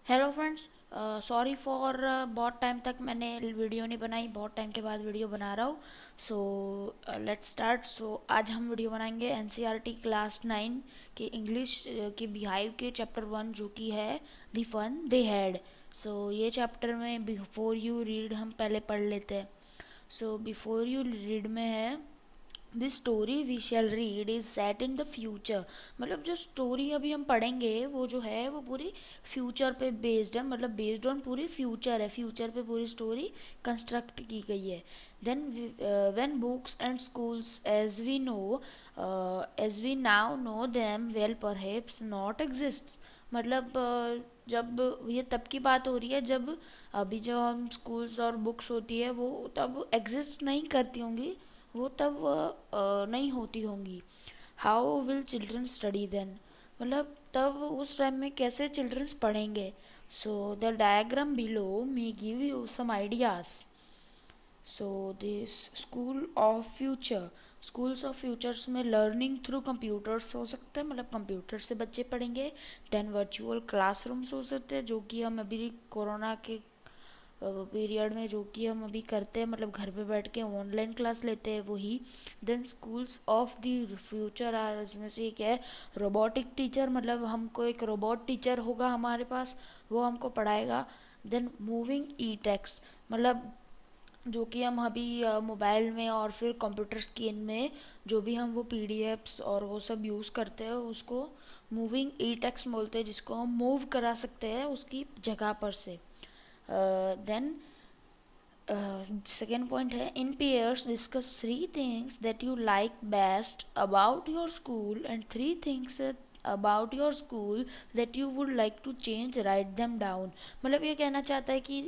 Hello friends. Sorry for बहुत time तक मैंने वीडियो नहीं बनाई, बहुत टाइम के बाद वीडियो बना रहा हूँ। So let's start. सो आज हम वीडियो बनाएंगे एनसीईआरटी क्लास 9 की इंग्लिश के बिहाइव के चैप्टर 1 जो कि है द फन दे हैड। सो ये चैप्टर में बिफोर यू रीड हम पहले पढ़ लेते हैं। सो बिफोर यू रीड में है this story we shall read is set in the future. मतलब जो स्टोरी अभी हम पढ़ेंगे वो जो है वो पूरी फ्यूचर पे बेस्ड है, मतलब बेस्ड ऑन पूरी फ्यूचर है, फ्यूचर पे पूरी स्टोरी कंस्ट्रक्ट की गई है। Then when books and schools as we now know them well perhaps not exist. मतलब जब ये तब की बात हो रही है जब अभी जो हम स्कूल्स और बुक्स होती है वो तब एग्जिस्ट नहीं करती होंगी, वो तब नहीं होती होंगी। How will children study then, मतलब तब उस टाइम में कैसे चिल्ड्रंस पढ़ेंगे। So the diagram below may give you some ideas. So this school of future, schools of futures में लर्निंग थ्रू कंप्यूटर्स हो सकते हैं, मतलब कंप्यूटर से बच्चे पढ़ेंगे। देन वर्चुअल क्लासरूम्स हो सकते हैं जो कि हम अभी कोरोना के पीरियड में जो कि हम अभी करते हैं, मतलब घर पे बैठ के ऑनलाइन क्लास लेते हैं वही। Then schools of the future are, इसमें से एक है रोबोटिक टीचर, मतलब हमको एक रोबोट टीचर होगा हमारे पास, वो हमको पढ़ाएगा। देन मूविंग ई टेक्स्ट, मतलब जो कि हम अभी मोबाइल में और फिर कंप्यूटर स्क्रीन में जो भी हम वो पीडीएफ्स और वो सब यूज़ करते हैं उसको मूविंग ई टेक्स्ट बोलते हैं, जिसको हम मूव करा सकते हैं उसकी जगह पर से। देन second point है in pairs discuss three things that you like best about your school and three things about your school that you would like to change, write them down। मतलब ये कहना चाहता है कि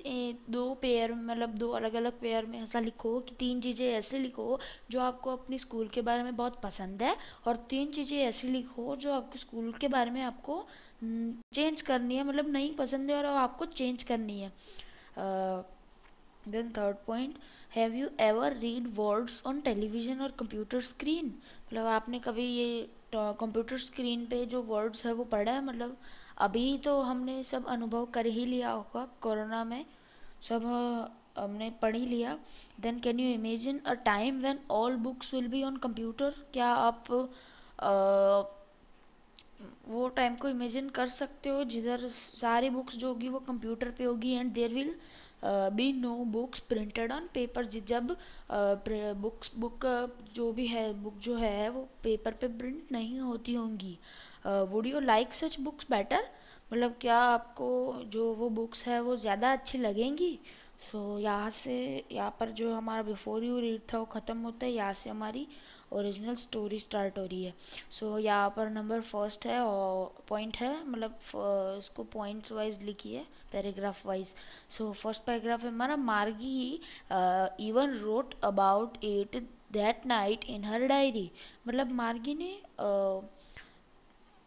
दो पेयर, मतलब दो अलग अलग पेयर में ऐसा लिखो कि तीन चीज़ें ऐसे लिखो जो आपको अपनी स्कूल के बारे में बहुत पसंद है, और तीन चीज़ें ऐसी लिखो जो आपके स्कूल के बारे में आपको चेंज करनी है, मतलब नहीं पसंद है और आपको चेंज करनी है। Then third point, have you ever read words on television और कंप्यूटर स्क्रीन, मतलब आपने कभी ये कंप्यूटर स्क्रीन पे जो वर्ड्स है वो पढ़ा है। मतलब अभी तो हमने सब अनुभव कर ही लिया होगा, कोरोना में सब हमने पढ़ ही लिया। Then can you imagine a time when all books will be on computer, क्या आप वो टाइम को इमेजिन कर सकते हो जिधर सारी बुक्स जो होगी वो कंप्यूटर पे होगी, and there will be no books printed on paper. जब बुक जो भी है, बुक जो है वो पेपर पे प्रिंट नहीं होती होंगी। Would you like such books better, मतलब क्या आपको जो वो बुक्स है वो ज़्यादा अच्छी लगेंगी। सो यहाँ से, यहाँ पर जो हमारा बिफोर यू रीड था वो ख़त्म होता है, यहाँ से हमारी ओरिजिनल स्टोरी स्टार्ट हो रही है। सो यहाँ पर नंबर फर्स्ट है और पॉइंट है, मतलब इसको पॉइंट्स वाइज लिखिए, paragraph wise. So first paragraph है हमारा, मार्गी even wrote about it that night in her diary. मतलब मार्गी ने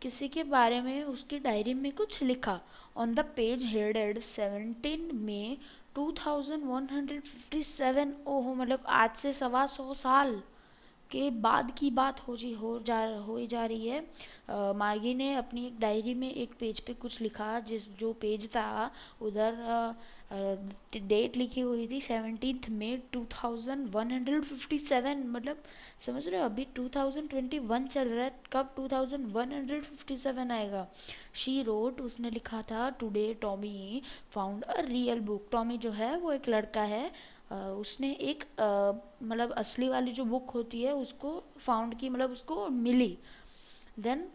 किसी के बारे में उसकी डायरी में कुछ लिखा। ऑन द पेज हेडेड 17 मई 2157। ओहो, मतलब आज से 125 साल के बाद की बात हो ही जा रही है। मार्गी ने अपनी एक डायरी में एक पेज पे कुछ लिखा, जिस जो पेज था उधर डेट लिखी हुई थी 17 मई 2157। मतलब समझ रहे हो, अभी 2021 चल रहा है, कब 2157 आएगा। शी रोट, उसने लिखा था, today Tommy found a real book. Tommy जो है वो एक लड़का है, उसने एक मतलब असली वाली जो बुक होती है उसको फाउंड की, मतलब उसको मिली। Then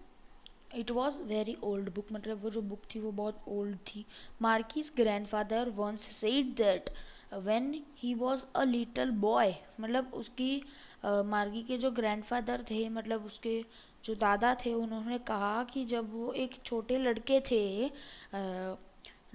it was very old book, मतलब वो जो बुक थी वो बहुत ओल्ड थी। Margie's grandfather once said that when he was a little boy, मतलब उसकी मार्गी के जो ग्रैंडफादर थे, मतलब उसके जो दादा थे, उन्होंने कहा कि जब वो एक छोटे लड़के थे,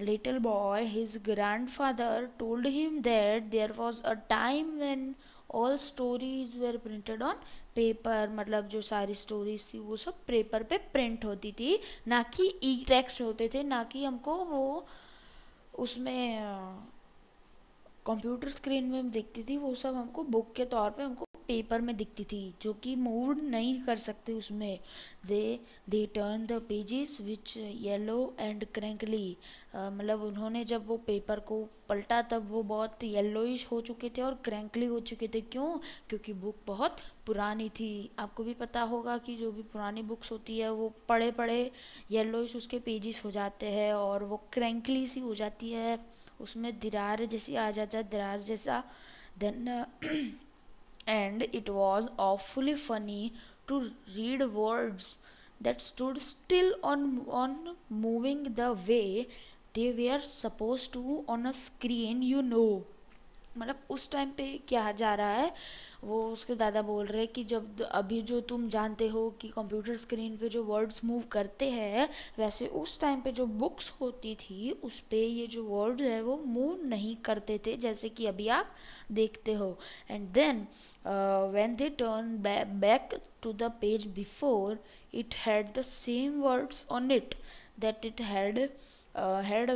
little boy, his grandfather told him that there was a time when all stories were printed on paper, मतलब जो सारी स्टोरीज थी वो सब पेपर पे प्रिंट होती थी, ना कि ई टेक्स्ट होते थे, ना कि हमको वो उसमें कंप्यूटर स्क्रीन में दिखती थी, वो सब हमको बुक के तौर पे हमको पेपर में दिखती थी, जो कि मूव नहीं कर सकते उसमें। They they turn the pages which yellow and crinkly, मतलब उन्होंने जब वो पेपर को पलटा तब वो बहुत येलोइश हो चुके थे और क्रैंकली हो चुके थे। क्यों? क्योंकि बुक बहुत पुरानी थी। आपको भी पता होगा कि जो भी पुरानी बुक्स होती है वो पढ़े पढ़े येलोइश उसके पेजेस हो जाते हैं और वो क्रैंकली सी हो जाती है, उसमें दरार जैसी आ जाता है, दरार जैसा। Then and it was awfully funny to read words that stood still on moving the way they were supposed to on a screen. मतलब उस टाइम पे क्या जा रहा है, वो उसके दादा बोल रहे कि जब अभी जो तुम जानते हो कि कंप्यूटर स्क्रीन पे जो वर्ड्स मूव करते हैं, वैसे उस टाइम पे जो बुक्स होती थी उस पे ये जो वर्ड्स है वो मूव नहीं करते थे, जैसे कि अभी आप देखते हो। And then when they turned back to the page before, it had the same words on it that it had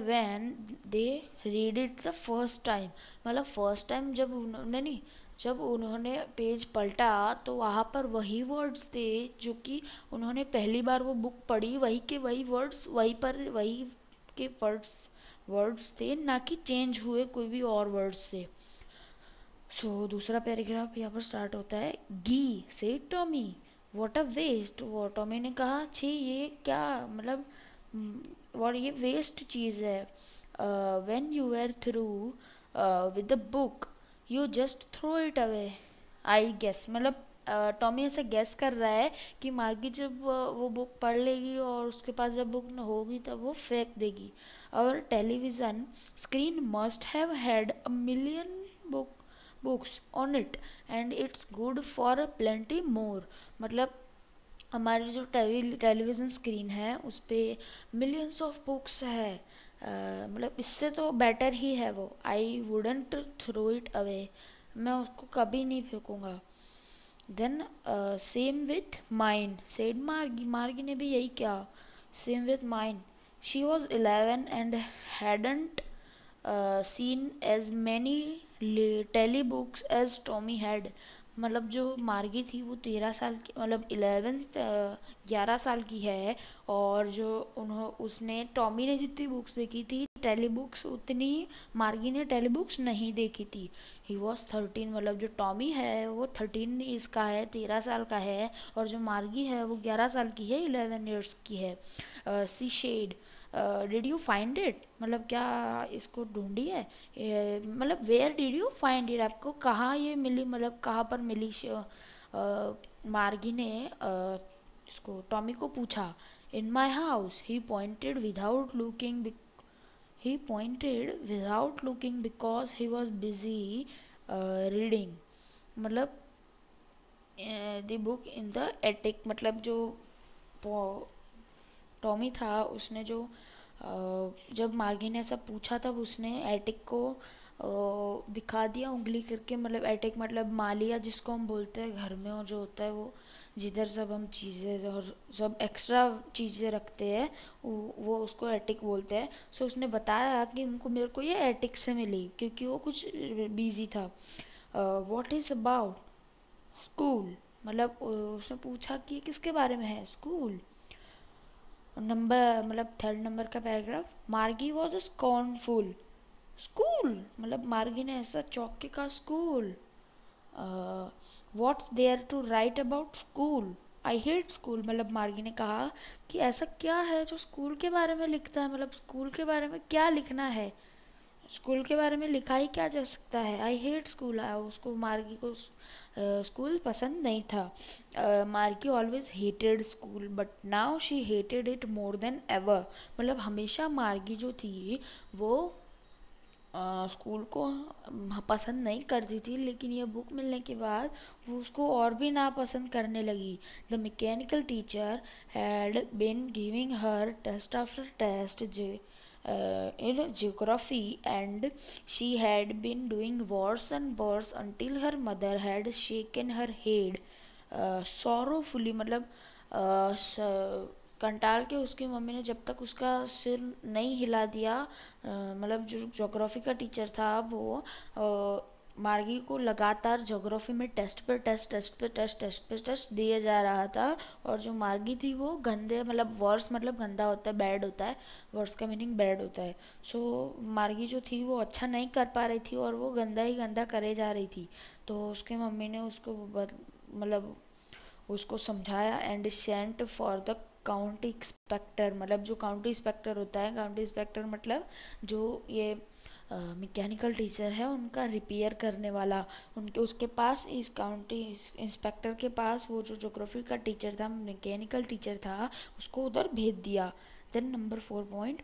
when they read it the first time। मतलब फर्स्ट टाइम जब उन्होंने नहीं, जब उन्होंने पेज पलटा तो वहाँ पर वही वर्ड्स थे जो कि उन्होंने पहली बार वो बुक पढ़ी, वही के वही वर्ड्स, वही पर वही के वर्ड्स थे, ना कि चेंज हुए कोई भी और वर्ड्स थे। सो दूसरा पैराग्राफ यहाँ पर स्टार्ट होता है, गी से टॉमी व्हाट अ वेस्ट। वो टॉमी ने कहा, छी ये क्या, मतलब और ये वेस्ट चीज़ है। When you are through with the book you just throw it away, I guess. मतलब टॉमी ऐसा गेस कर रहा है कि मार्गी जब वो बुक पढ़ लेगी और उसके पास जब बुक न होगी तब वो फेंक देगी। और television screen must have had a million books on it and it's good for plenty more. मतलब हमारी जो टेलीविज़न स्क्रीन है उस पर मिलियंस ऑफ बुक्स है, मतलब इससे तो बेटर ही है वो। I wouldn't throw it away, मैं उसको कभी नहीं फेंकूंगा। Then same with mine said Margie, Margie ने भी यही किया। Same with mine, she was 11 and hadn't seen as many telebooks as Tommy had. मतलब जो मार्गी थी वो 13 साल की, मतलब 11 साल की है, और जो उसने टॉमी ने जितनी बुक्स देखी थी टेली बुक्स उतनी मार्गी ने टेली बुक्स नहीं देखी थी। ही वॉज 13, मतलब जो टॉमी है वो 13 इसका है, 13 साल का है, और जो मार्गी है वो 11 साल की है, 11 ईयर्स की है। She said, did you find it, मतलब क्या इसको ढूंढी है, मतलब where did you find it, आपको कहाँ ये मिली, मतलब कहाँ पर मिली। मार्गी ने इसको टॉमी को पूछा। In my house, he pointed without looking because he was busy reading. मतलब the book in the attic, मतलब जो टॉमी था उसने जो जब मार्गी ने ऐसा पूछा तब उसने एटिक को दिखा दिया उंगली करके, मतलब एटिक मतलब मालिया जिसको हम बोलते हैं घर में, और जो होता है वो जिधर सब हम चीज़ें और सब एक्स्ट्रा चीज़ें रखते हैं वो उसको एटिक बोलते हैं। सो उसने बताया कि उनको मेरे को ये एटिक से मिली, क्योंकि वो कुछ बिजी था। व्हाट इज़ अबाउट स्कूल, मतलब उसने पूछा कि किसके बारे में है, स्कूल। नंबर मतलब थर्ड नंबर का paragraph, Margie was a scornful. School, मतलब मार्गी ने ऐसा चौंक के कहा, school, what's there to write about school, I hate school. मतलब मार्गी ने कहा कि ऐसा क्या है जो स्कूल के बारे में लिखता है, मतलब स्कूल के बारे में क्या लिखना है, स्कूल के बारे में लिखा ही क्या जा सकता है। आई हेट स्कूल, उसको मार्गी को स्कूल पसंद नहीं था। मार्गी always hated school but now she hated it more than ever. मतलब हमेशा मार्गी जो थी वो स्कूल को पसंद नहीं करती थी, लेकिन ये बुक मिलने के बाद वो उसको और भी नापसंद करने लगी। The mechanical teacher had been giving her test after test in geography, and she had been doing worse and worse until her mother had shaken her head sorrowfully। मतलब कंटाल के उसकी मम्मी ने जब तक उसका सिर नहीं हिला दिया, मतलब जो ज्योग्राफी का टीचर था वो मार्गी को लगातार ज्योग्राफी में टेस्ट दिए जा रहा था। और जो मार्गी थी वो गंदे मतलब वर्स मतलब गंदा होता है, बैड होता है, वर्स का मीनिंग बैड होता है। सो मार्गी जो थी वो अच्छा नहीं कर पा रही थी और वो गंदा ही गंदा करे जा रही थी। तो उसके मम्मी ने उसको मतलब उसको समझाया and sent for the county inspector. मतलब जो काउंटी इंस्पेक्टर होता है, काउंटी इंस्पेक्टर मतलब जो ये मैकेनिकल टीचर है उनका रिपेयर करने वाला, उनके उसके पास इस काउंटी इंस्पेक्टर के पास वो जो ज्योग्राफी का टीचर था, मैकेनिकल टीचर था, उसको उधर भेज दिया। Then number 4 point,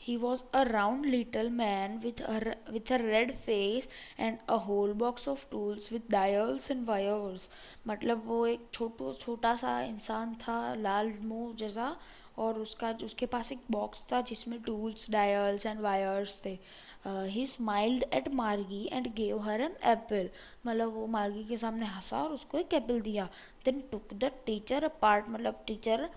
he was a round little man with a red face and a whole box of tools with dials and wires। मतलब वो एक छोटा सा इंसान था, लाल मुंह जैसा, और उसके पास एक बॉक्स था जिसमें टूल्स, डायल्स एंड वायर्स थे। He smiled at Margie and gave her an apple. मतलब वो मार्गी के सामने हंसा और उसको एक एप्पल दिया। Then took the teacher apart, मतलब टीचर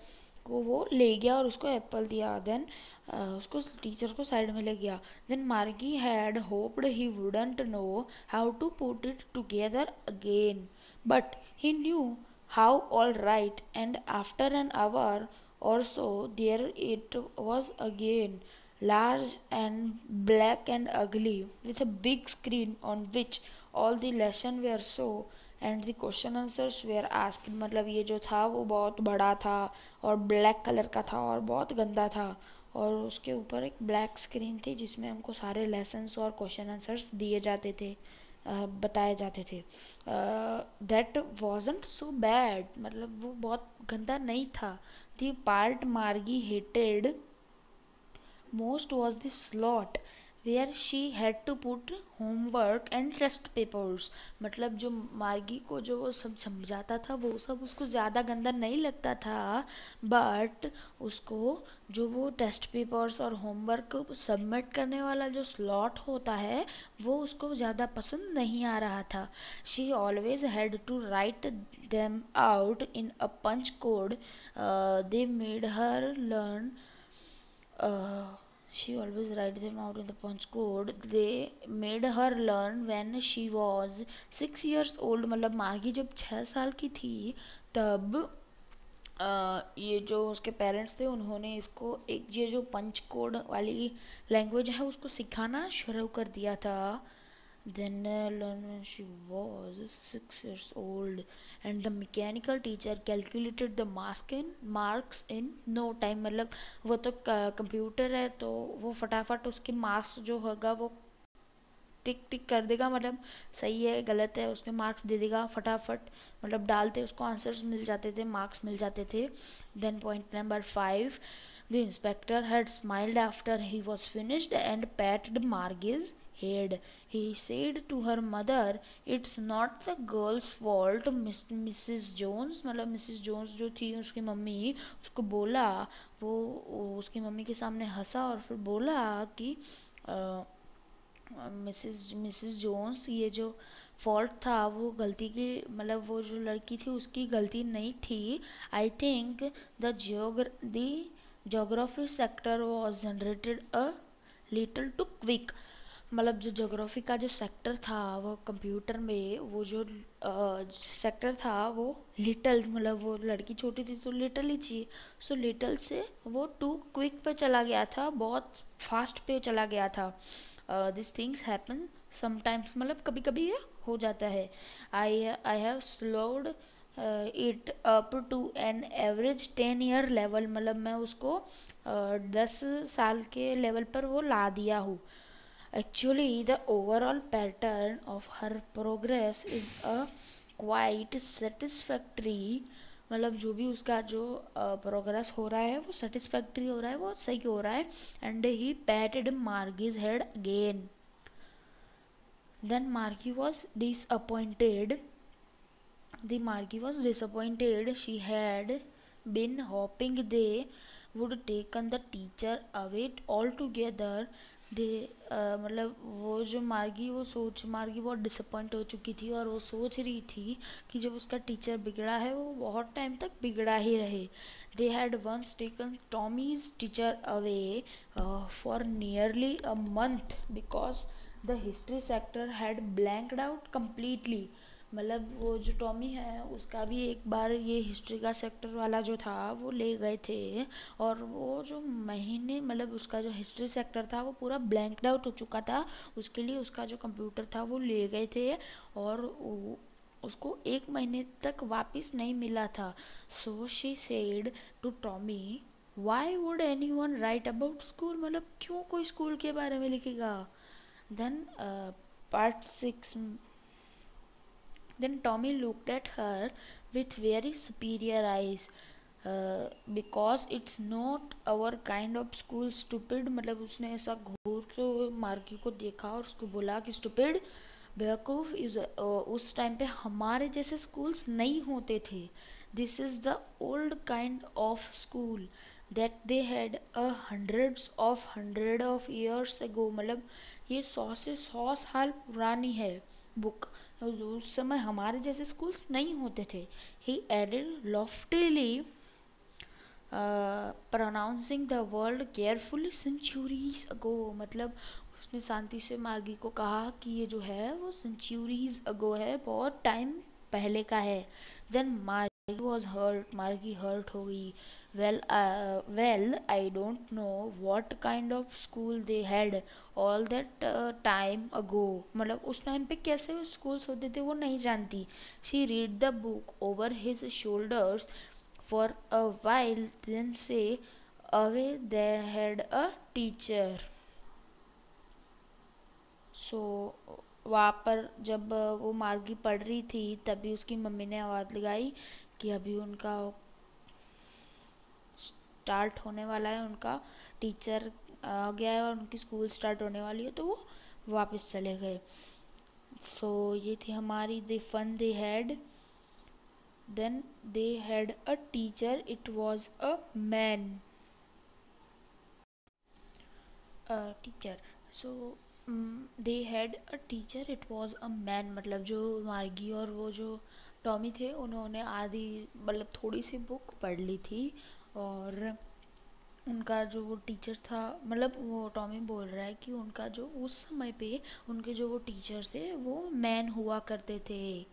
को वो ले गया और उसको एप्पल दिया। देन उसको टीचर को साइड में ले गया। Then Margie had hoped he wouldn't know how to put it together again, but he knew how all right, and after an hour or so there it was again, large and black and ugly, with a big screen on which all the lesson were so and the question answers were asked. मतलब ये जो था वो बहुत बड़ा था और black colour का था और बहुत गंदा था, और उसके ऊपर एक ब्लैक स्क्रीन थी जिसमें हमको सारे लेसन्स और क्वेश्चन आंसर्स दिए जाते थे, बताए जाते थे। दैट वॉजंट सो बैड, मतलब वो बहुत गंदा नहीं था। द पार्ट मार्गी hated most was the slot where she had to put homework and test papers। मतलब जो मार्गी को जो वो सब समझाता था वो सब उसको ज़्यादा गंदा नहीं लगता था, बट उसको जो वो टेस्ट पेपर्स और होमवर्क सबमिट करने वाला जो स्लॉट होता है वो उसको ज़्यादा पसंद नहीं आ रहा था। She always had to write them out in a punch code. They made her learn, she always write them out in the punch code. They made her learn when she was 6 years old। मतलब मार्गी जब 6 साल की थी तब ये जो उसके पेरेंट्स थे उन्होंने इसको एक ये जो पंच कोड वाली लैंग्वेज है उसको सिखाना शुरू कर दिया था। Then learned when she was 6 years old, and the mechanical teacher calculated the marks in no time। मतलब वो तो कंप्यूटर है तो वो फटाफट उसके मार्क्स जो होगा वो टिक टिक कर देगा, मतलब सही है गलत है उसके मार्क्स दे देगा फटाफट। मतलब डालते उसको आंसर्स मिल जाते थे, मार्क्स मिल जाते थे। Then point number 5, the inspector had smiled after he was finished and patted Margie's head। He said to her mother, "It's not the girl's fault, Mrs. Jones"। मतलब मिसेस जोन्स जो थी उसकी mummy, उसको बोला, वो उसकी मम्मी के सामने हंसा और फिर बोला कि मिसेस जोन्स ये जो फॉल्ट था वो गलती की, मतलब वो जो लड़की थी उसकी गलती नहीं थी। I think the geography sector was generated a little too quick. मतलब जो ज्योग्राफी का जो सेक्टर था वो कंप्यूटर में वो जो सेक्टर था वो लिटल, मतलब वो लड़की छोटी थी तो लिटल ही चाहिए, सो लिटल से वो टू क्विक पे चला गया था, बहुत फास्ट पे चला गया था। दिस थिंग्स हैपन समटाइम्स, मतलब कभी कभी ये हो जाता है। I have slowed it up to an average 10 year level. मतलब मैं उसको 10 साल के लेवल पर वो ला दिया हूँ। Actually, the overall pattern of her progress is a quite satisfactory। मतलब जो भी उसका जो प्रोग्रेस हो रहा है वो सेटिस्फैक्ट्री हो रहा है, वो सही हो रहा है। And he patted Margie's head again. Then Margie was disappointed. The Margie was disappointed. She had been hoping they would taken the teacher away altogether। दे मतलब वो जो मार्गी बहुत डिसअपॉइंट हो चुकी थी और वो सोच रही थी कि जब उसका टीचर बिगड़ा है वो बहुत टाइम तक बिगड़ा ही रहे। They had once taken Tommy's teacher away for nearly a month because the history sector had blanked out completely. मतलब वो जो टॉमी है उसका भी एक बार ये हिस्ट्री का सेक्टर वाला जो था वो ले गए थे, और वो जो महीने मतलब उसका जो हिस्ट्री सेक्टर था वो पूरा ब्लैंक्ड आउट हो चुका था। उसके लिए उसका जो कंप्यूटर था वो ले गए थे, और उसको 1 महीने तक वापस नहीं मिला था। So she said to Tommy, why would anyone write about school, मतलब क्यों कोई स्कूल के बारे में लिखेगा। Then part 6, then Tommy looked at her with very superior eyes. Because it's not our kind of school, stupid, मतलब उसने ऐसा घूर के मार्गी को देखा और उसको बोला कि stupid, बेवकूफ़, उस टाइम पे हमारे जैसे स्कूल्स नहीं होते थे। This is the old kind of school that they had hundred of years ago, मतलब ये 100 से 100 साल पुरानी है बुक। उस समय हमारे जैसे स्कूल्स नहीं होते थे। He added loftily, pronouncing the world carefully, centuries ago, मतलब उसने शांति से मार्गी को कहा कि ये जो है वो सेंचुरीज अगो है, बहुत टाइम पहले का है। देन मार्गी वॉज हर्ट, मार्गी हर्ट हो गई। Well I don't know what kind of school they had all that time ago, मतलब उस टाइम पे कैसे स्कूल्स होते थे वो नहीं जानती। She read the book over his shoulders for a while, then say, away there had a teacher. So वहाँ पर जब वो मार्गी पढ़ रही थी तभी उसकी मम्मी ने आवाज़ लगाई कि अभी उनका स्टार्ट होने वाला है, उनका टीचर आ गया है और उनकी स्कूल स्टार्ट होने वाली है, तो वो वापस चले गए। सो ये थी हमारी the fun they had. Then they had a teacher, it was a man. Teacher, so they had a teacher, it was a man, मतलब जो मार्गी और वो जो टॉमी थे उन्होंने आधी मतलब थोड़ी सी बुक पढ़ ली थी, और उनका जो वो टीचर था, मतलब वो टॉमी बोल रहा है कि उनका जो उस समय पे उनके जो वो टीचर थे वो मैन हुआ करते थे।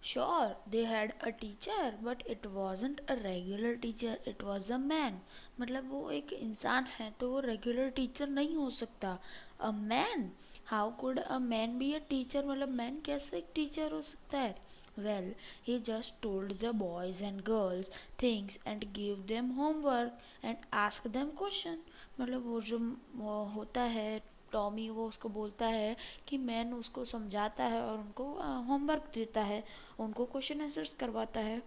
Sure, they had a teacher, but it wasn't a regular teacher, it was a man. मतलब वो एक इंसान है तो वो रेगुलर टीचर नहीं हो सकता। A man, how could a man be a teacher, मतलब मैन कैसे एक टीचर हो सकता है। Well, he just told the boys and girls things and gave them homework and asked them question। मतलब वो जो वो होता है टॉमी, वो उसको बोलता है कि मैन उसको समझाता है और उनको होमवर्क देता है, उनको क्वेश्चन आंसर्स करवाता है।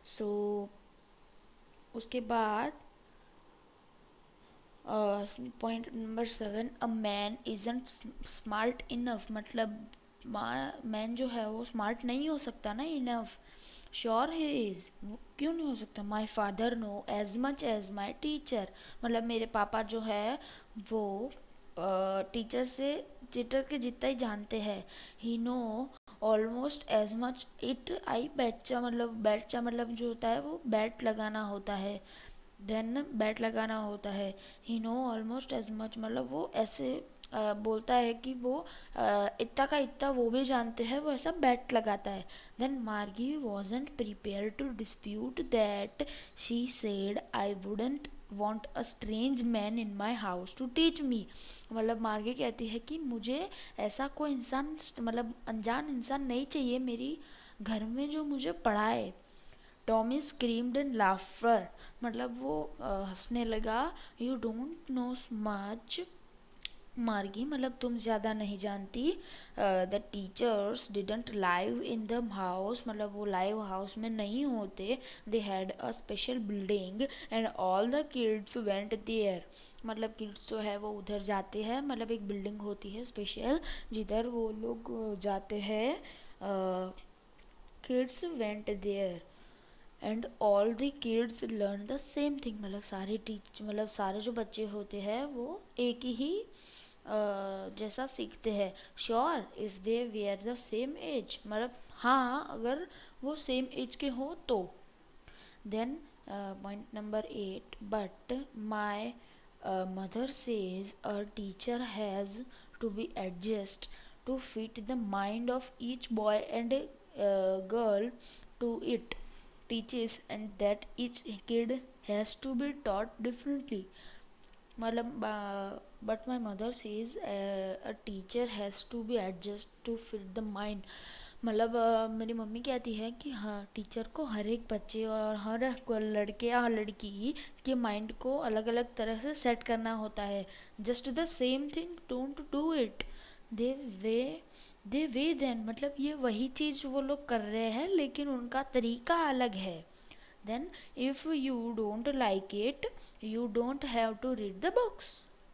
सो उसके बाद point number 7, a man isn't smart enough, मतलब मैन जो है वो स्मार्ट नहीं हो सकता ना इनफ। श्योर ही इज़, क्यों नहीं हो सकता। My father know as much as my teacher, मतलब मेरे पापा जो है वो टीचर से टीचर के जितना ही जानते हैं। He knew almost as much it I बैचा, मतलब बैचा मतलब जो होता है वो बैट लगाना होता है। देन बैट लगाना होता है। ही नो ऑलमोस्ट एज मच, मतलब वो ऐसे बोलता है कि वो इतना का इतना वो भी जानते हैं, वो ऐसा बैट लगाता है। Then Margie wasn't prepared to dispute that, she said I wouldn't want a strange man in my house to teach me, मतलब मार्गी कहती है कि मुझे ऐसा कोई इंसान, मतलब अनजान इंसान नहीं चाहिए मेरी घर में जो मुझे पढ़ाए। टॉमी स्क्रीम्ड इन लाफ्टर, मतलब वो हंसने लगा। यू डोंट नो मच मार्गी, मतलब तुम ज़्यादा नहीं जानती। The teachers didn't live in the house, मतलब वो लाइव हाउस में नहीं होते। They had a special building and all the kids went there, मतलब किड्स जो है वो उधर जाते हैं, मतलब एक बिल्डिंग होती है स्पेशल जिधर वो लोग जाते हैं। Kids went there and all the kids learn the same thing, मतलब सारे मतलब सारे जो बच्चे होते हैं वो एक ही जैसा सीखते हैं। Sure if they were the same age, मतलब हाँ अगर वो सेम एज के हो तो। Then point number 8, but my mother says a teacher has to be adjust to fit the mind of each boy and girl to it teaches and that each kid has to be taught differently. मतलब but my mother says a teacher has to be adjust to fit the mind. मतलब मेरी mummy कहती है कि हाँ teacher को हर एक बच्चे और हर एक लड़के या लड़की के माइंड को अलग अलग तरह से सेट करना होता है. Just the same thing don't do it the way the way then. मतलब ये वही चीज़ वो लोग कर रहे हैं लेकिन उनका तरीका अलग है. Then if you don't like it you don't have to read the books.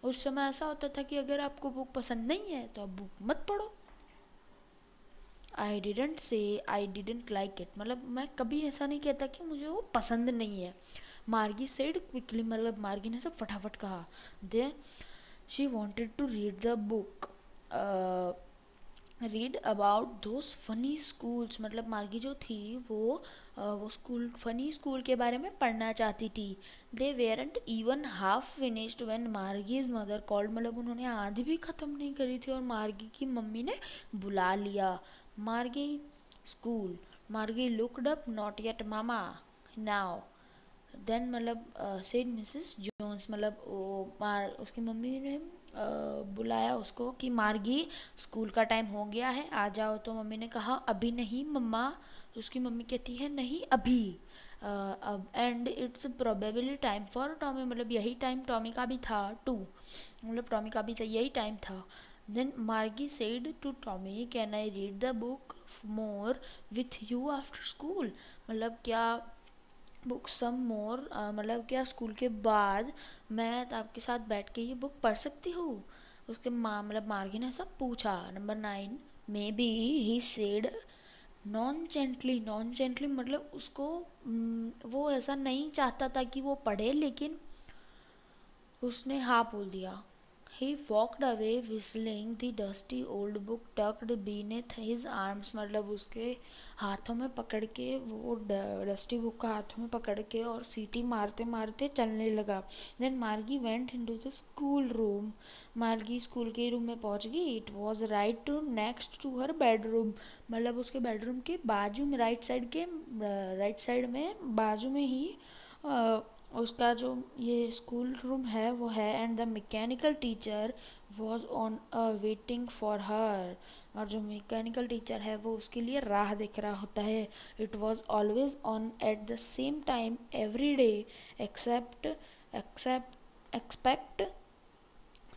उस समय ऐसा होता था कि अगर आपको बुक पसंद नहीं है तो आप बुक मत पढ़ो. I didn't say I didn't like it. मतलब मैं कभी ऐसा नहीं कहता कि मुझे वो पसंद नहीं है. मार्गी सेड क्विकली. मतलब मार्गी ने सब फटाफट कहा. They she wanted to read the book read about those funny schools. मतलब मार्गी जो थी वो स्कूल फनी स्कूल के बारे में पढ़ना चाहती थी. They weren't even half finished when Margie's mother called. मतलब उन्होंने आधी भी ख़त्म नहीं करी थी और मार्गी की मम्मी ने बुला लिया. Margie school. Margie looked up. Not yet mama now. Then मतलब सेड मिसेस जोन्स. मतलब उसकी मम्मी ने बुलाया उसको कि मार्गी स्कूल का टाइम हो गया है आ जाओ. तो मम्मी ने कहा अभी नहीं मम्मा. उसकी मम्मी कहती है नहीं अभी. And it's probably time for Tommy. मतलब यही टाइम टॉमी का भी था टू. मतलब टॉमी का भी था यही टाइम था. Then Margie said to Tommy can I read the book more with you after school. मतलब क्या बुक सम मोर. मतलब क्या स्कूल के बाद मैं आपके साथ बैठ के ये बुक पढ़ सकती हूँ. उसके माँ मतलब मार्गी ने सब पूछा. Number 9 may be he said non gently. Non gently मतलब उसको वो ऐसा नहीं चाहता था कि वो पढ़े लेकिन उसने हाँ बोल दिया. He walked away whistling the dusty old book tucked beneath his arms. मतलब उसके हाथों में पकड़ के वो डस्टी बुक का हाथों में पकड़ के और सीटी मारते मारते चलने लगा. Then मार्गी went into the school room. मार्गी स्कूल के रूम में पहुंच गई. It was right next to her bedroom. मतलब उसके बेडरूम के बाजू में राइट साइड में बाजू में ही उसका जो ये स्कूल रूम है वो है. And the mechanical teacher was on waiting for her. और जो मैकेनिकल टीचर है वो उसके लिए राह देख रहा होता है. It was always on at the same time every day expect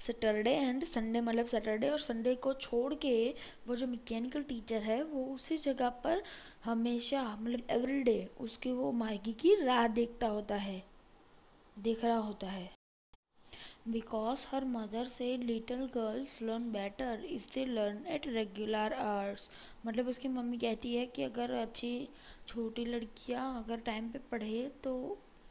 Saturday and Sunday. मतलब सैटरडे और संडे को छोड़ के वो जो मैकेनिकल टीचर है वो उसी जगह पर हमेशा मतलब एवरीडे उसकी वो मार्गी की राह देख रहा होता है. बिकॉज हर मदर से little girls learn better if they learn at regular hours. मतलब उसकी मम्मी कहती है कि अगर अच्छी छोटी लड़कियां अगर टाइम पे पढ़े तो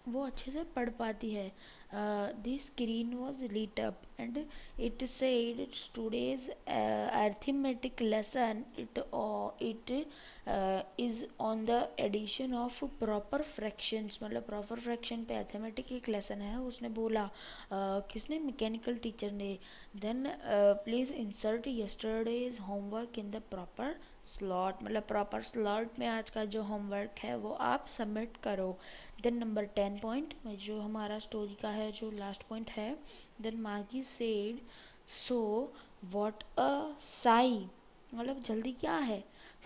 वो अच्छे से पढ़ पाती है. The screen was lit up and it said today's arithmetic lesson. It is on the addition of proper fractions. मतलब प्रॉपर फ्रैक्शन पे अर्थमेटिक एक लेसन है. उसने बोला किसने मैकेनिकल टीचर ने. Then please insert yesterday's homework in the proper slot. मतलब proper slot में आज का जो होमवर्क है वो आप सबमिट करो. देन नंबर 10 पॉइंट जो हमारा स्टोरी का है जो लास्ट पॉइंट है. Then Margie said so what a Sai. मतलब जल्दी क्या है.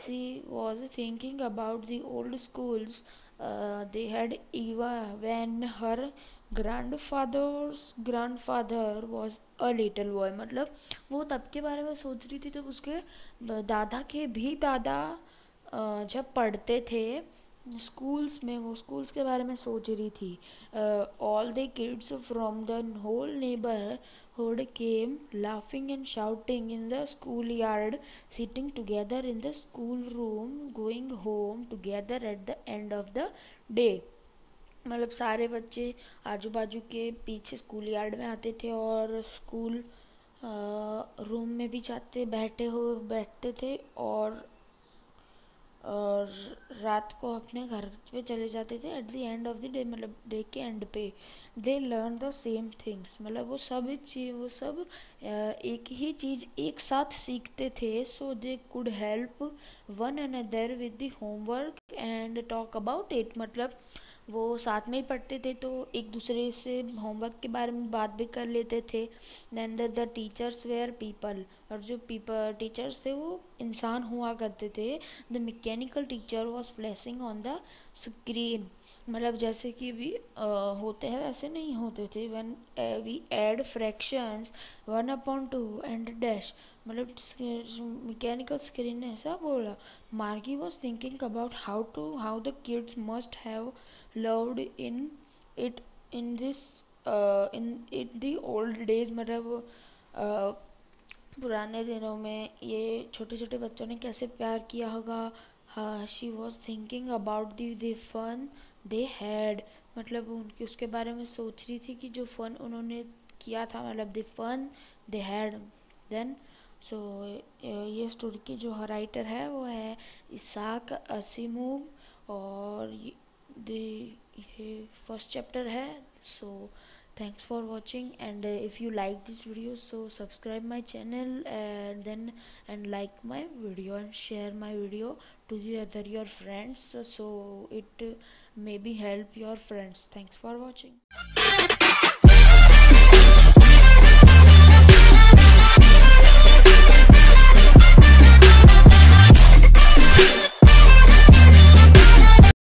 She was thinking about the old schools they had Eva when her grandfather was a little boy. मतलब वो तब के बारे में सोच रही थी जब उसके दादा के भी दादा जब पढ़ते थे स्कूल्स में. वो स्कूल्स के बारे में सोच रही थी. All the kids from the whole neighbourhood came laughing and shouting in the schoolyard, sitting together in the schoolroom, going home together at the end of the day. मतलब सारे बच्चे आजू बाजू के पीछे स्कूल यार्ड में आते थे और स्कूल रूम में भी बैठते थे और और रात को अपने घर पे चले जाते थे at the end of the day, मतलब डे के एंड पे। They learn the same things, मतलब वो सब एक ही चीज़ एक साथ सीखते थे। So they could help one another with the homework and talk about it, मतलब वो साथ में ही पढ़ते थे तो एक दूसरे से होमवर्क के बारे में बात भी कर लेते थे। Then the teachers were people, और जो टीचर्स थे वो इंसान हुआ करते थे। The mechanical teacher was flashing on the screen, मतलब जैसे कि भी होते हैं वैसे नहीं होते थे। When we add fractions 1/2 and dash, मतलब मैकेनिकल स्क्रीन ने ऐसा बोला। Margie was thinking about how the kids must have loved in it in this in the old days, मतलब पुराने दिनों में ये छोटे छोटे बच्चों ने कैसे प्यार किया होगा। हाँ, she was thinking about the fun they had, मतलब उनकी उसके बारे में सोच रही थी कि जो फन उन्होंने किया था, मतलब the fun they had. Then so ये स्टोरी की जो राइटर है वो है इसाक असीमोव, और ये फर्स्ट चैप्टर है। सो thanks for watching, and if you like this video, so subscribe my channel, and then and like my video and share my video to the other your friends, so it maybe help your friends. Thanks for watching.